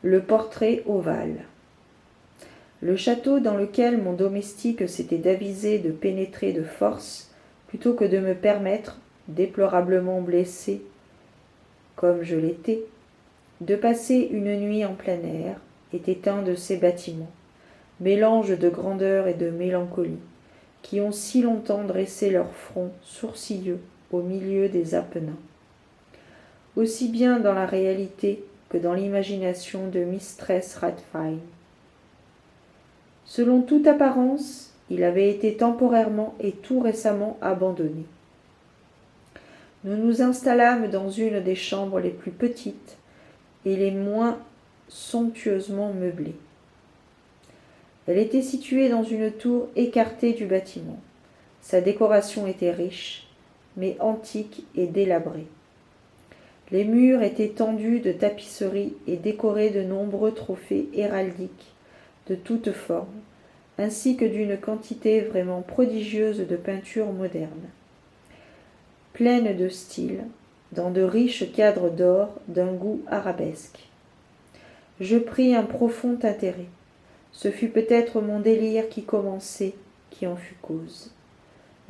Le portrait ovale. Le château dans lequel mon domestique s'était avisé de pénétrer de force, plutôt que de me permettre, déplorablement blessé comme je l'étais, de passer une nuit en plein air, était un de ces bâtiments, mélange de grandeur et de mélancolie, qui ont si longtemps dressé leur front sourcilleux au milieu des Apennins. Aussi bien dans la réalité que dans l'imagination de Mistress Rathfine. Selon toute apparence, il avait été temporairement et tout récemment abandonné. Nous nous installâmes dans une des chambres les plus petites et les moins somptueusement meublées. Elle était située dans une tour écartée du bâtiment. Sa décoration était riche, mais antique et délabrée. Les murs étaient tendus de tapisseries et décorés de nombreux trophées héraldiques de toutes formes, ainsi que d'une quantité vraiment prodigieuse de peintures modernes, pleines de style, dans de riches cadres d'or d'un goût arabesque. Je pris un profond intérêt. Ce fut peut-être mon délire qui commençait, qui en fut cause.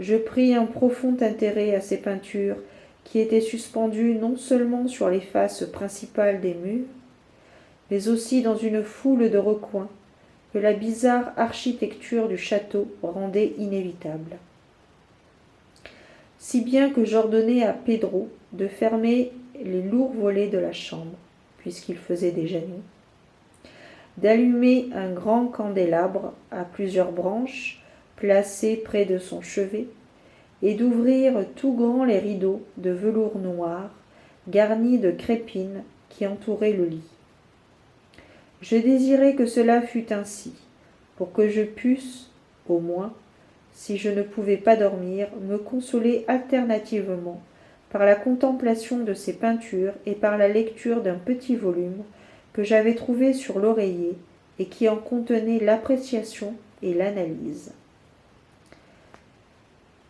Je pris un profond intérêt à ces peintures qui étaient suspendues non seulement sur les faces principales des murs, mais aussi dans une foule de recoins que la bizarre architecture du château rendait inévitable. Si bien que j'ordonnai à Pedro de fermer les lourds volets de la chambre, puisqu'il faisait déjà nuit, d'allumer un grand candélabre à plusieurs branches placé près de son chevet, et d'ouvrir tout grands les rideaux de velours noir garnis de crépines qui entouraient le lit. Je désirais que cela fût ainsi, pour que je pusse, au moins, si je ne pouvais pas dormir, me consoler alternativement par la contemplation de ces peintures et par la lecture d'un petit volume que j'avais trouvé sur l'oreiller et qui en contenait l'appréciation et l'analyse.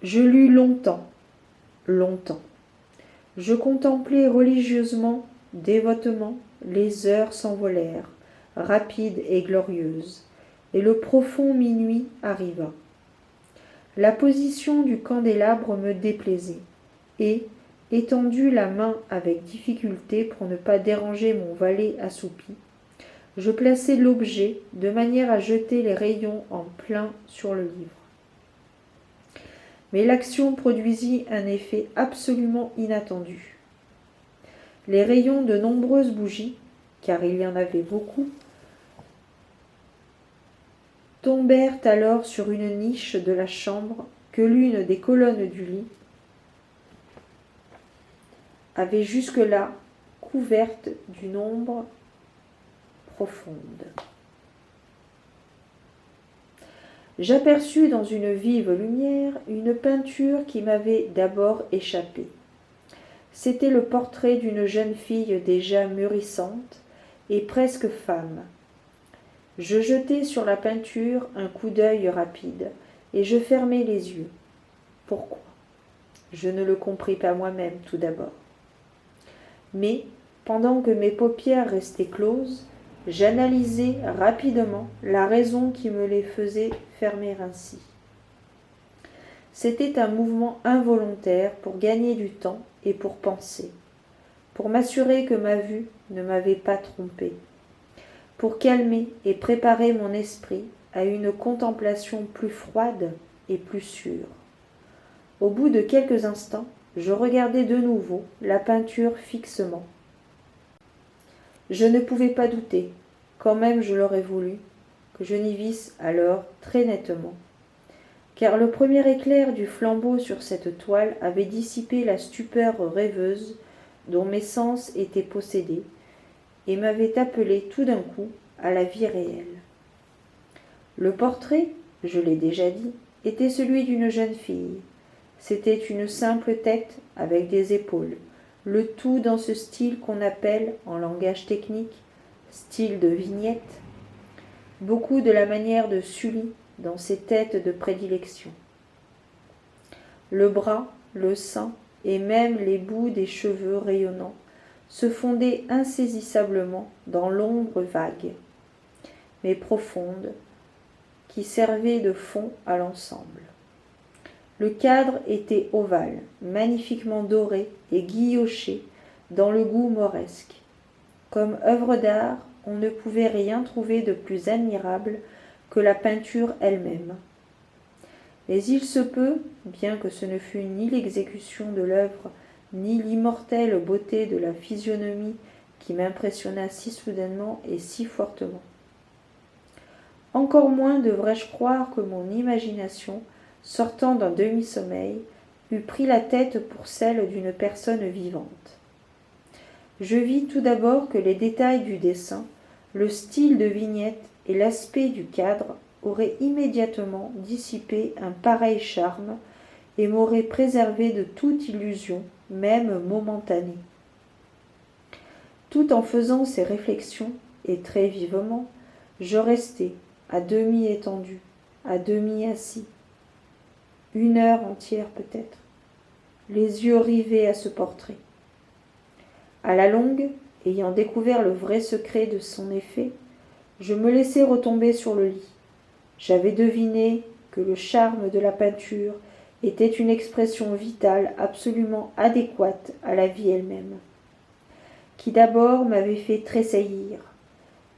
Je lus longtemps, longtemps. Je contemplai religieusement, dévotement, les heures s'envolèrent, rapides et glorieuses, et le profond minuit arriva. La position du candélabre me déplaisait, et, étendu la main avec difficulté pour ne pas déranger mon valet assoupi, je plaçai l'objet de manière à jeter les rayons en plein sur le livre. Mais l'action produisit un effet absolument inattendu. Les rayons de nombreuses bougies, car il y en avait beaucoup, tombèrent alors sur une niche de la chambre que l'une des colonnes du lit avait jusque-là couverte d'une ombre profonde. J'aperçus dans une vive lumière une peinture qui m'avait d'abord échappé. C'était le portrait d'une jeune fille déjà mûrissante et presque femme. Je jetai sur la peinture un coup d'œil rapide et je fermai les yeux. Pourquoi ? Je ne le compris pas moi-même tout d'abord. Mais, pendant que mes paupières restaient closes, j'analysai rapidement la raison qui me les faisait fermer ainsi. C'était un mouvement involontaire pour gagner du temps et pour penser, pour m'assurer que ma vue ne m'avait pas trompé, pour calmer et préparer mon esprit à une contemplation plus froide et plus sûre. Au bout de quelques instants, je regardai de nouveau la peinture fixement. Je ne pouvais pas douter, quand même je l'aurais voulu, que je n'y visse alors très nettement, car le premier éclair du flambeau sur cette toile avait dissipé la stupeur rêveuse dont mes sens étaient possédés, et m'avait appelé tout d'un coup à la vie réelle. Le portrait, je l'ai déjà dit, était celui d'une jeune fille. C'était une simple tête avec des épaules, le tout dans ce style qu'on appelle, en langage technique, style de vignette, beaucoup de la manière de Sully dans ses têtes de prédilection. Le bras, le sein et même les bouts des cheveux rayonnants se fondait insaisissablement dans l'ombre vague, mais profonde, qui servait de fond à l'ensemble. Le cadre était ovale, magnifiquement doré et guilloché dans le goût mauresque. Comme œuvre d'art, on ne pouvait rien trouver de plus admirable que la peinture elle-même. Mais il se peut, bien que ce ne fût ni l'exécution de l'œuvre, ni l'immortelle beauté de la physionomie qui m'impressionna si soudainement et si fortement. Encore moins devrais-je croire que mon imagination, sortant d'un demi-sommeil, eût pris la tête pour celle d'une personne vivante. Je vis tout d'abord que les détails du dessin, le style de vignette et l'aspect du cadre auraient immédiatement dissipé un pareil charme et m'auraient préservé de toute illusion, même momentanée. Tout en faisant ces réflexions, et très vivement, je restai, à demi étendu, à demi assis. 1 heure entière peut-être, les yeux rivés à ce portrait. À la longue, ayant découvert le vrai secret de son effet, je me laissai retomber sur le lit. J'avais deviné que le charme de la peinture était une expression vitale absolument adéquate à la vie elle-même, qui d'abord m'avait fait tressaillir,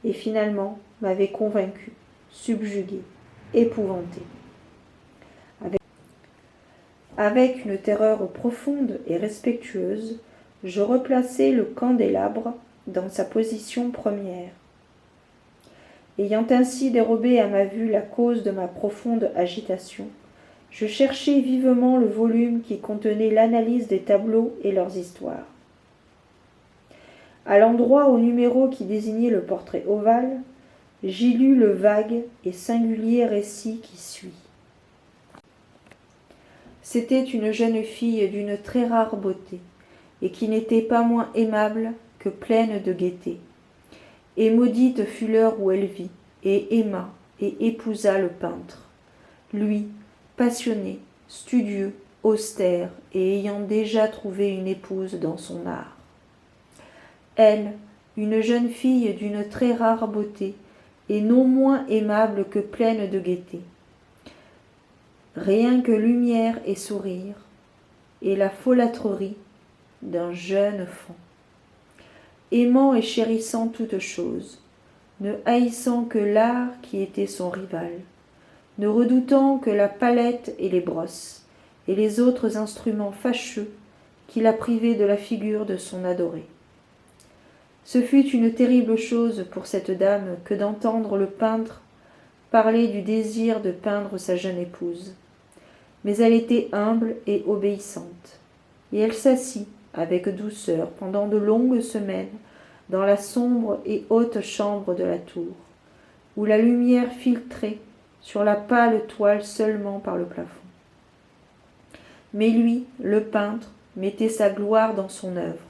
et finalement m'avait convaincu, subjugué, épouvanté. Avec une terreur profonde et respectueuse, je replaçai le candélabre dans sa position première. Ayant ainsi dérobé à ma vue la cause de ma profonde agitation, je cherchai vivement le volume qui contenait l'analyse des tableaux et leurs histoires. À l'endroit au numéro qui désignait le portrait ovale, j'y lus le vague et singulier récit qui suit. C'était une jeune fille d'une très rare beauté, et qui n'était pas moins aimable que pleine de gaieté. Et maudite fut l'heure où elle vit, et aima, et épousa le peintre. Lui, passionné, studieux, austère, et ayant déjà trouvé une épouse dans son art. Elle, une jeune fille d'une très rare beauté, et non moins aimable que pleine de gaieté. Rien que lumière et sourire, et la folâtrerie d'un jeune fond. Aimant et chérissant toutes choses, ne haïssant que l'art qui était son rival, ne redoutant que la palette et les brosses, et les autres instruments fâcheux qui la privaient de la figure de son adoré. Ce fut une terrible chose pour cette dame que d'entendre le peintre parler du désir de peindre sa jeune épouse. Mais elle était humble et obéissante, et elle s'assit avec douceur pendant de longues semaines dans la sombre et haute chambre de la tour, où la lumière filtrait sur la pâle toile seulement par le plafond. Mais lui, le peintre, mettait sa gloire dans son œuvre,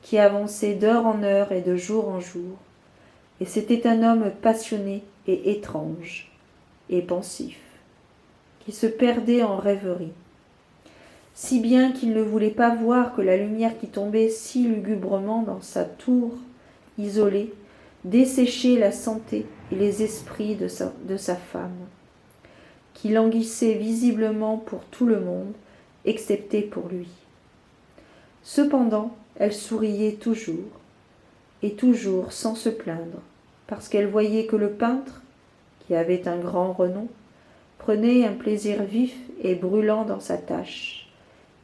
qui avançait d'heure en heure et de jour en jour, et c'était un homme passionné et étrange, et pensif, qui se perdait en rêveries, si bien qu'il ne voulait pas voir que la lumière qui tombait si lugubrement dans sa tour isolée desséchait la santé et les esprits de sa femme, qui languissait visiblement pour tout le monde, excepté pour lui. Cependant, elle souriait toujours, et toujours sans se plaindre, parce qu'elle voyait que le peintre, qui avait un grand renom, prenait un plaisir vif et brûlant dans sa tâche,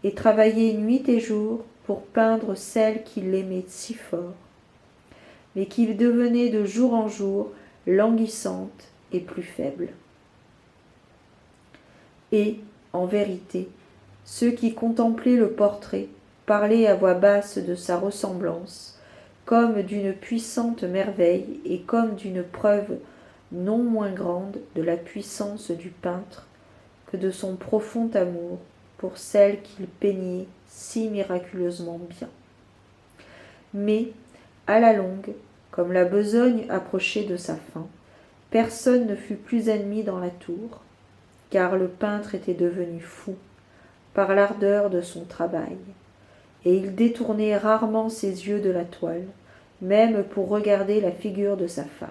et travaillait nuit et jour pour peindre celle qu'il aimait si fort, mais qui devenait de jour en jour languissante et plus faible. Et, en vérité, ceux qui contemplaient le portrait parlaient à voix basse de sa ressemblance, comme d'une puissante merveille et comme d'une preuve non moins grande de la puissance du peintre que de son profond amour pour celle qu'il peignait si miraculeusement bien. Mais, à la longue, comme la besogne approchait de sa fin, personne ne fut plus admis dans la tour, car le peintre était devenu fou par l'ardeur de son travail, et il détournait rarement ses yeux de la toile, même pour regarder la figure de sa femme.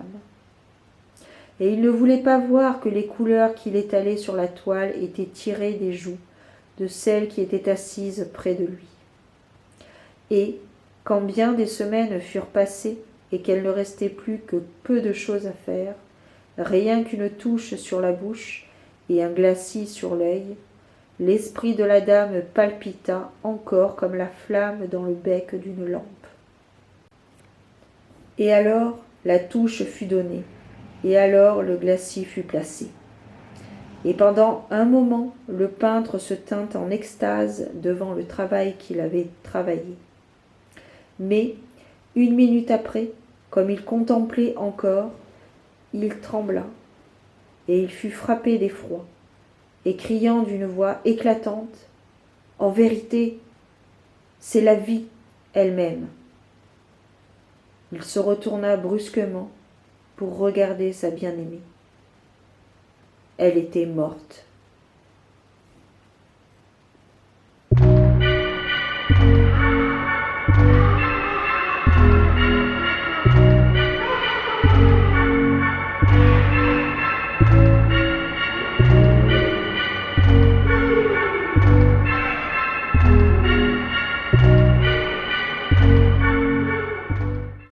Et il ne voulait pas voir que les couleurs qu'il étalait sur la toile étaient tirées des joues de celle qui était assise près de lui. Et, quand bien des semaines furent passées et qu'elle ne restait plus que peu de choses à faire, rien qu'une touche sur la bouche et un glacis sur l'œil, l'esprit de la dame palpita encore comme la flamme dans le bec d'une lampe. Et alors la touche fut donnée, et alors le glacis fut placé. Et pendant un moment, le peintre se tint en extase devant le travail qu'il avait travaillé. Mais, 1 minute après, comme il contemplait encore, il trembla, et il fut frappé d'effroi, et criant d'une voix éclatante, « En vérité, c'est la vie elle-même. » Il se retourna brusquement pour regarder sa bien-aimée. Elle était morte.